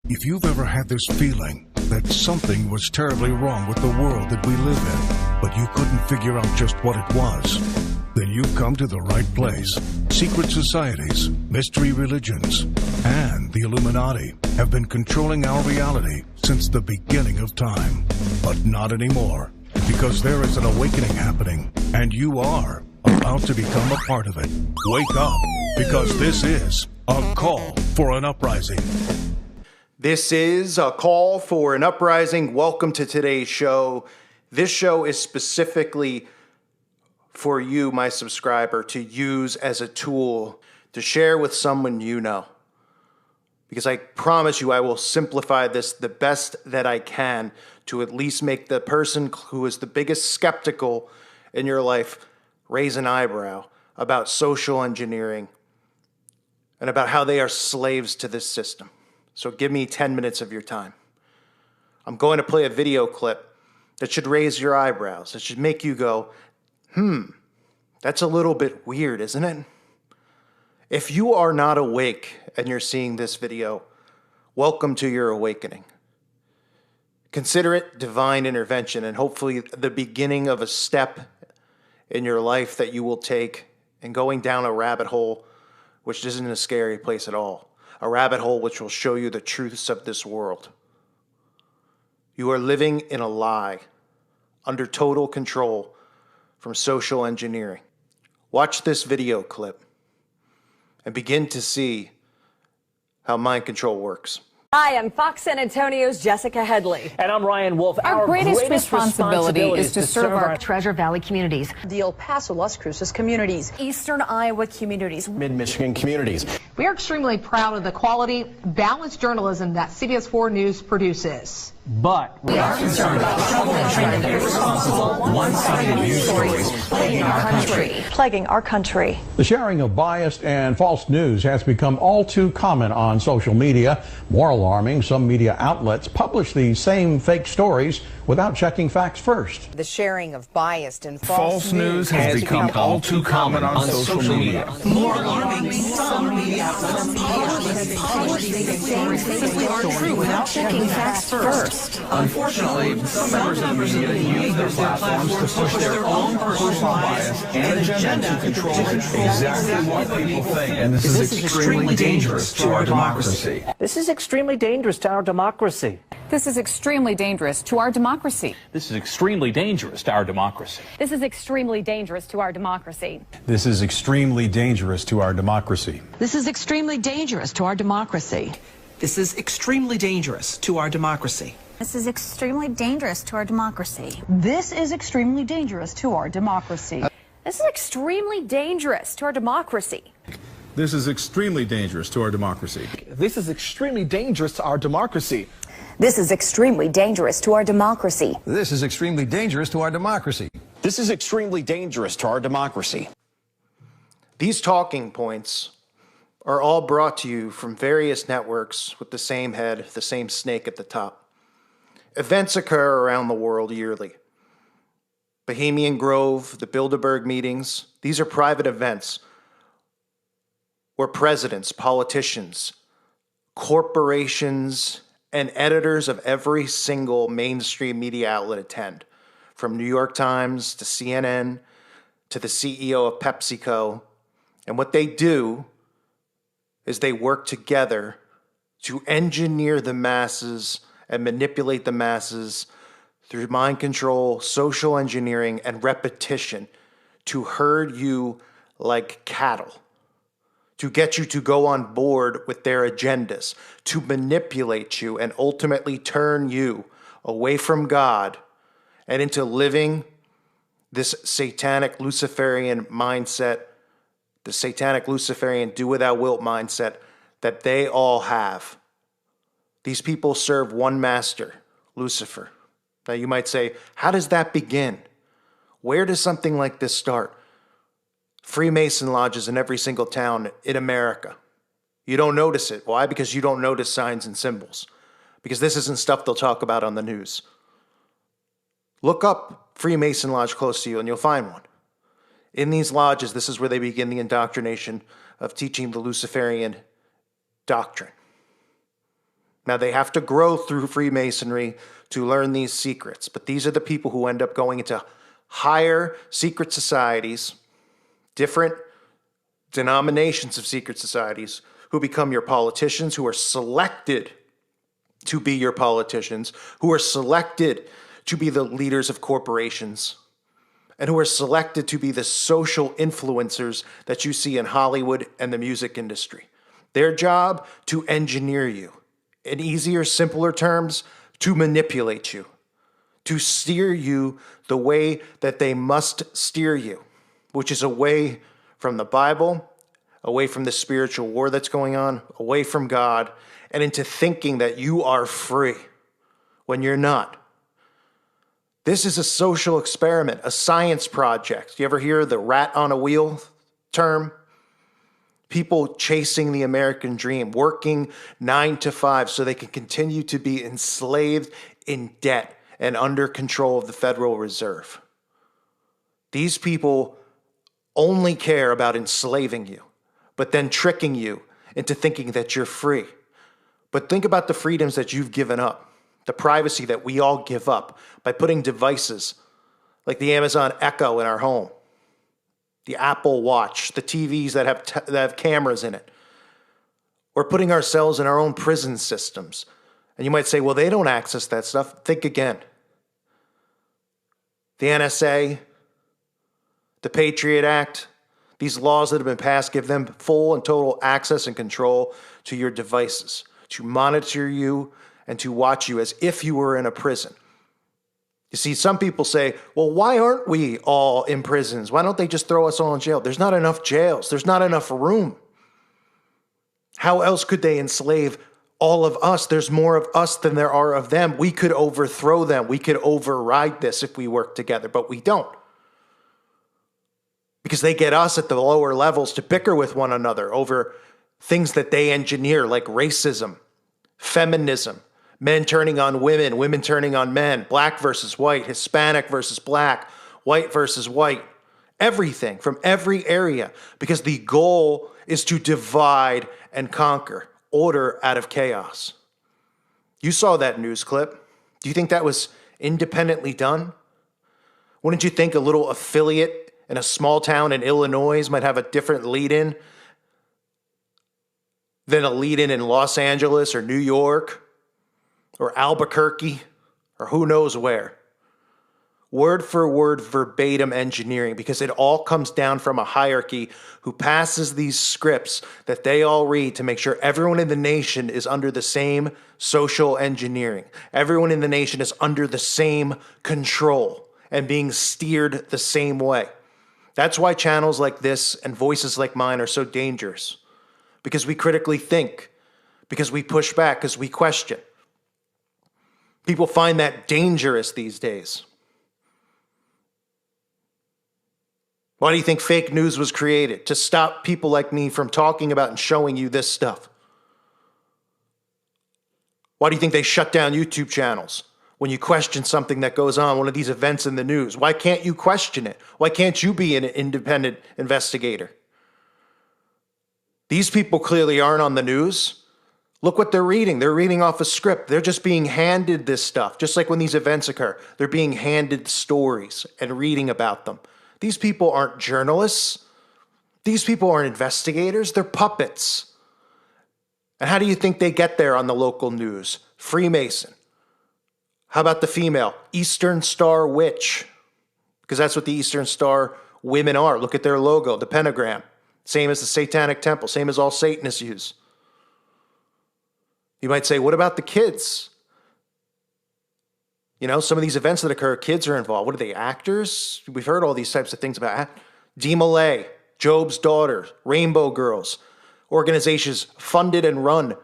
If you've ever had this feeling that something was terribly wrong with the world that we live in, but you couldn't figure out just what it was, then you've come to the right place. Secret societies, mystery religions, and the Illuminati have been controlling our reality since the beginning of time. But not anymore, because there is an awakening happening, and you are about to become a part of it. Wake up, because this is a call for an uprising. This is a call for an uprising. Welcome to today's show. This show is specifically for you, my subscriber, to use as a tool to share with someone you know. Because I promise you, I will simplify this the best that I can to at least make the person who is the biggest skeptical in your life raise an eyebrow about social engineering and about how they are slaves to this system. So give me 10 minutes of your time. I'm going to play a video clip that should raise your eyebrows. That should make you go, that's a little bit weird, isn't it? If you are not awake and you're seeing this video, welcome to your awakening. Consider it divine intervention and hopefully the beginning of a step in your life that you will take in going down a rabbit hole, which isn't a scary place at all. A rabbit hole which will show you the truths of this world. You are living in a lie, under total control from social engineering. Watch this video clip and begin to see how mind control works. Hi, I'm Fox San Antonio's Jessica Headley. And I'm Ryan Wolf. Our greatest responsibility is to serve our Treasure Valley communities, the El Paso, Las Cruces communities, Eastern Iowa communities, Mid-Michigan communities. We are extremely proud of the quality, balanced journalism that CBS 4 News produces. But we are concerned about trouble and irresponsible, one-sided news stories plaguing our country. The sharing of biased and false news has become all too common on social media. More alarming, some media outlets publish these same fake stories without checking facts first. The sharing of biased and false news has become all too common on social media. More alarming, some media outlets publish these same fake stories without checking facts first. Unfortunately, some members of the media use their platforms to push their own personal bias and agenda to control exactly what people think. And this is extremely dangerous to our democracy. this is extremely dangerous to our democracy. This is extremely dangerous to our democracy. This is extremely dangerous to our democracy. This is extremely dangerous to our democracy. This is extremely dangerous to our democracy. This is extremely dangerous to our democracy. This is extremely dangerous to our democracy. This is extremely dangerous to our democracy. This is extremely dangerous to our democracy. This is extremely dangerous to our democracy. This is extremely dangerous to our democracy. This is extremely dangerous to our democracy. This is extremely dangerous to our democracy. This is extremely dangerous to our democracy. This is extremely dangerous to our democracy. These talking points are all brought to you from various networks with the same head, the same snake at the top. Events occur around the world yearly. Bohemian Grove, the Bilderberg meetings, these are private events where presidents, politicians, corporations, and editors of every single mainstream media outlet attend, from New York Times to CNN to the CEO of PepsiCo. And what they do is they work together to engineer the masses and manipulate the masses through mind control, social engineering, and repetition to herd you like cattle, to get you to go on board with their agendas, to manipulate you and ultimately turn you away from God and into living this satanic Luciferian mindset, the satanic Luciferian do without wilt mindset that they all have. These people serve one master, Lucifer. Now you might say, how does that begin? Where does something like this start? Freemason lodges in every single town in America. You don't notice it. Why? Because you don't notice signs and symbols. Because this isn't stuff they'll talk about on the news. Look up Freemason lodge close to you and you'll find one. In these lodges, this is where they begin the indoctrination of teaching the Luciferian doctrine. Now, they have to grow through Freemasonry to learn these secrets, but these are the people who end up going into higher secret societies, different denominations of secret societies, who become your politicians, who are selected to be your politicians, who are selected to be the leaders of corporations, and who are selected to be the social influencers that you see in Hollywood and the music industry. Their job, to engineer you. In easier, simpler terms, to manipulate you, to steer you the way that they must steer you, which is away from the Bible, away from the spiritual war that's going on, away from God, and into thinking that you are free when you're not. This is a social experiment, a science project. You ever hear the rat on a wheel term? People chasing the American dream, working 9 to 5 so they can continue to be enslaved, in debt, and under control of the Federal Reserve. These people only care about enslaving you, but then tricking you into thinking that you're free. But think about the freedoms that you've given up, the privacy that we all give up by putting devices like the Amazon Echo in our home, the Apple Watch, the TVs that have cameras in it, or putting ourselves in our own prison systems. And you might say, well, they don't access that stuff. Think again. The NSA, the Patriot Act, these laws that have been passed give them full and total access and control to your devices, to monitor you and to watch you as if you were in a prison. You see, some people say, well, why aren't we all in prisons? Why don't they just throw us all in jail? There's not enough jails. There's not enough room. How else could they enslave all of us? There's more of us than there are of them. We could overthrow them. We could override this if we work together, but we don't. Because they get us at the lower levels to bicker with one another over things that they engineer, like racism, feminism, men turning on women, women turning on men, black versus white, Hispanic versus black, white versus white, everything from every area, because the goal is to divide and conquer, order out of chaos. You saw that news clip. Do you think that was independently done? Wouldn't you think a little affiliate in a small town in Illinois might have a different lead-in than a lead-in in Los Angeles or New York or Albuquerque or who knows where? Word for word, verbatim engineering, because it all comes down from a hierarchy who passes these scripts that they all read to make sure everyone in the nation is under the same social engineering. Everyone in the nation is under the same control and being steered the same way. That's why channels like this and voices like mine are so dangerous, because we critically think, because we push back, because we question. People find that dangerous these days. Why do you think fake news was created? To stop people like me from talking about and showing you this stuff. Why do you think they shut down YouTube channels when you question something that goes on, one of these events in the news? Why can't you question it? Why can't you be an independent investigator? These people clearly aren't on the news. Look what they're reading. They're reading off a script. They're just being handed this stuff. Just like when these events occur, they're being handed stories and reading about them. These people aren't journalists. These people aren't investigators. They're puppets. And how do you think they get there on the local news? Freemason. How about the female? Eastern Star Witch. Because that's what the Eastern Star women are. Look at their logo, the pentagram. Same as the Satanic Temple. Same as all Satanists use. You might say, what about the kids? You know, some of these events that occur, kids are involved. What are they, actors? We've heard all these types of things about Dee Malay, Job's Daughter, Rainbow Girls, organizations funded and run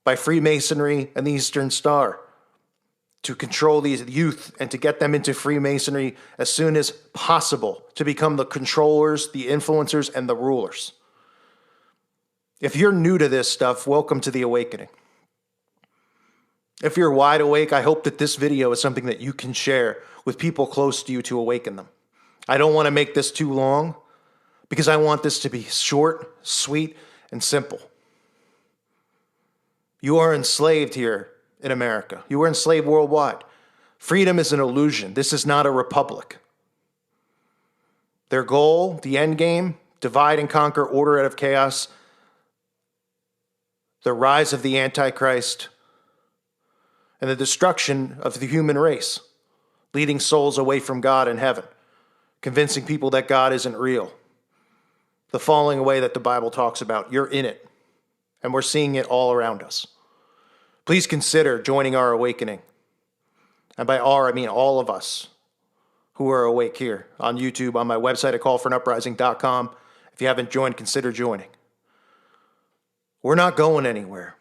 by Freemasonry and the Eastern Star to control these youth and to get them into Freemasonry as soon as possible to become the controllers, the influencers, and the rulers. If you're new to this stuff, welcome to the awakening. If you're wide awake, I hope that this video is something that you can share with people close to you to awaken them. I don't want to make this too long because I want this to be short, sweet, and simple. You are enslaved here in America. You are enslaved worldwide. Freedom is an illusion. This is not a republic. Their goal, the end game, divide and conquer, order out of chaos, the rise of the Antichrist, and the destruction of the human race, leading souls away from God in heaven, convincing people that God isn't real. The falling away that the Bible talks about, you're in it, and we're seeing it all around us. Please consider joining our awakening. And by our, I mean all of us who are awake here on YouTube, on my website at callforunuprising.com. If you haven't joined, consider joining. We're not going anywhere.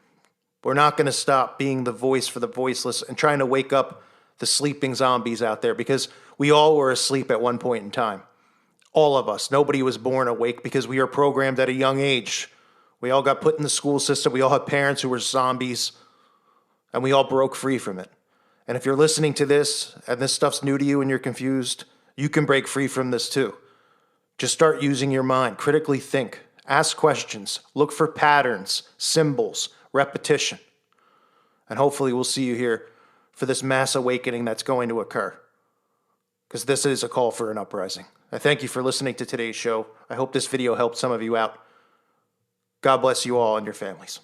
We're not going to stop being the voice for the voiceless and trying to wake up the sleeping zombies out there, because we all were asleep at one point in time. All of us. Nobody was born awake because we are programmed at a young age. We all got put in the school system. We all had parents who were zombies, and we all broke free from it. And if you're listening to this and this stuff's new to you and you're confused, you can break free from this too. Just start using your mind. Critically think. Ask questions. Look for patterns, symbols, repetition. And hopefully we'll see you here for this mass awakening that's going to occur. Because this is a call for an uprising. I thank you for listening to today's show. I hope this video helped some of you out. God bless you all and your families.